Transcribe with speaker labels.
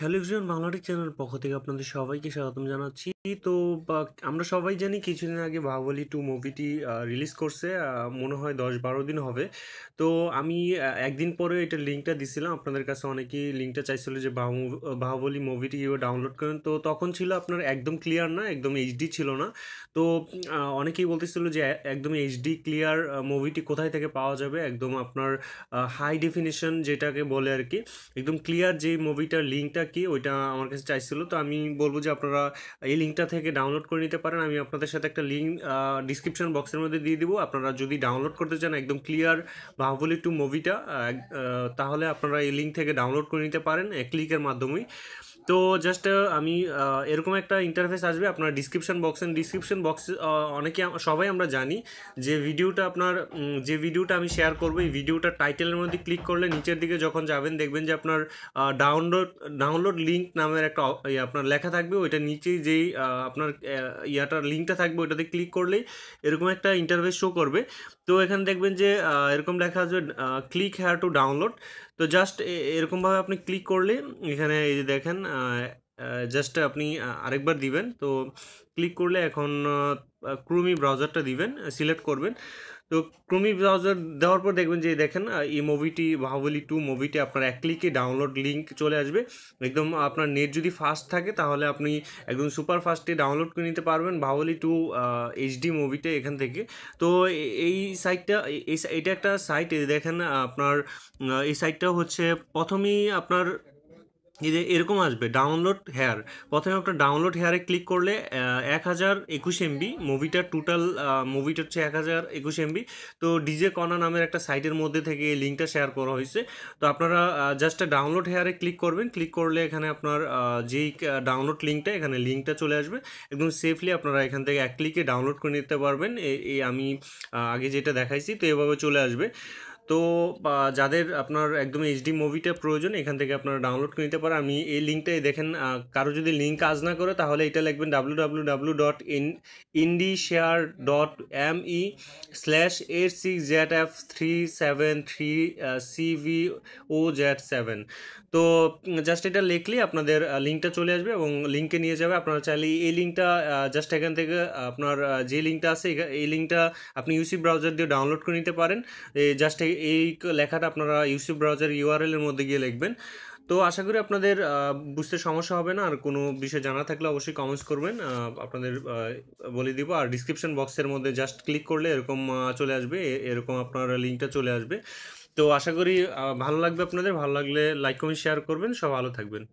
Speaker 1: Hello everyone, Bangla Tech চ্যানেলের পক্ষ থেকে আপনাদের সবাইকে স্বাগতম জানাচ্ছি। তো বা আমরা সবাই জানি কিছুদিন আগে বাহুবলী 2 মুভিটি রিলিজ করছে। মনে হয় 10-12 দিন হবে। তো আমি একদিন পরে এটার লিঙ্কটা দিছিলাম আপনাদের কাছে। অনেকেই লিঙ্কটা চাইছিল যে বাহুবলী মুভিটি কীভাবে ডাউনলোড করেন। তো তখন ছিল আপনার একদম ক্লিয়ার না, একদম এইচডি ছিল না। তো অনেকেই বলতেছিল যে একদম এইচডি ক্লিয়ার মুভিটি কোথায় থেকে পাওয়া যাবে, একদম আপনার হাই ডেফিনিশন যেটাকে বলে আর কি, একদম ক্লিয়ার যে মুভিটার লিঙ্কটা কি ওইটা আমার কাছে চাইছিল। তো আমি বলবো যে আপনারা এই লিঙ্কটা থেকে ডাউনলোড করে নিতে পারেন। আমি আপনাদের সাথে একটা লিঙ্ক ডিসক্রিপশন বক্সের মধ্যে দিয়ে দিব। আপনারা যদি ডাউনলোড করতে চান একদম ক্লিয়ার বাহুবলী 2 মুভিটা, তাহলে আপনারা এই লিঙ্ক থেকে ডাউনলোড করে নিতে পারেন এক ক্লিকের মাধ্যমেই। তো জাস্ট আমি এরকম একটা ইন্টারফেস আসবে আপনার ডিসক্রিপশন বক্স। অনেকে সবাই আমরা জানি যে ভিডিওটা আপনার যে ভিডিওটা আমি শেয়ার করবো, এই ভিডিওটা টাইটেলের মধ্যে ক্লিক করলে নিচের দিকে যখন যাবেন দেখবেন যে আপনার ডাউনলোড লিঙ্ক নামের একটা আপনার লেখা থাকবে। ওইটা নিচেই যেই আপনার ইয়াটার লিঙ্কটা থাকবে ওইটাতে ক্লিক করলেই এরকম একটা ইন্টারফেস শো করবে। তো এখানে দেখবেন যে এরকম লেখা আসবে ক্লিক হেয়ার টু ডাউনলোড। তো জাস্ট এরকমভাবে আপনি ক্লিক করলে এখানে এই যে দেখেন, জাস্ট আপনি আরেকবার দিবেন। তো ক্লিক করলে এখন ক্রোমি ব্রাউজারটা দিবেন, সিলেক্ট করবেন। তো ক্রোমি ব্রাউজার দেওয়ার পর দেখবেন যে দেখেন এই মুভিটি বাহুবলী 2 মুভিটি আপনার এক ক্লিকে ডাউনলোড লিঙ্ক চলে আসবে। একদম আপনার নেট যদি ফাস্ট থাকে তাহলে আপনি একদম সুপার ফাস্টে ডাউনলোড করে নিতে পারবেন বাহুবলী 2 এইচডি মুভিটা এখান থেকে। তো এই সাইটটা, এটা একটা সাইট দেখেন আপনার। এই সাইটটা হচ্ছে প্রথমেই আপনার এরকম আসবে ডাউনলোড হেয়ার। প্রথমে আপনার ডাউনলোড হেয়ারে ক্লিক করলে 1021 MB মুভিটার টোটাল মুভিটা হচ্ছে 1021 MB। তো ডিজে কর্নার নামের একটা সাইটের মধ্যে থেকে এই লিঙ্কটা শেয়ার করা হয়েছে। তো আপনারা জাস্ট ডাউনলোড হেয়ারে ক্লিক করবেন। ক্লিক করলে এখানে আপনার যেই ডাউনলোড লিঙ্কটা, এখানে লিঙ্কটা চলে আসবে। একদম সেফলি আপনারা এখান থেকে এক ক্লিকে ডাউনলোড করে নিতে পারবেন। এই আমি আগে যেটা দেখাইছি তো এভাবে চলে আসবে। তো যাদের আপনার একদম এইচডি মুভিটা প্রয়োজন এখান থেকে আপনারা ডাউনলোড করে নিতে পারেন। আমি এই লিঙ্কটাই দেখেন, কারো যদি লিঙ্ক কাজ না করে তাহলে এটা লিখবেন www.indishare.me/86ZF373CVOZ7। তো জাস্ট এটা লিখলে আপনাদের লিঙ্কটা চলে আসবে এবং লিঙ্কে নিয়ে যাবে। আপনারা চাইলে এই লিঙ্কটা জাস্ট এখান থেকে আপনার যে লিঙ্কটা আছে এই লিঙ্কটা আপনি ইউসি ব্রাউজার দিয়ে ডাউনলোড করে নিতে পারেন। জাস্ট এই লেখাটা আপনারা ইউসি ব্রাউজার ইউআরএল এর মধ্যে গিয়ে লিখবেন। তো আশা করি আপনাদের বুঝতে সমস্যা হবে না। আর কোনো বিষয় জানা থাকলে অবশ্যই কমেন্টস করবেন, আপনাদের বলে দিব। আর ডিসক্রিপশন বক্সের মধ্যে জাস্ট ক্লিক করলে এরকম চলে আসবে, এরকম আপনার লিঙ্কটা চলে আসবে। তো আশা করি ভালো লাগবে আপনাদের। ভালো লাগলে লাইক কমেন্ট শেয়ার করবেন। সব ভালো থাকবেন।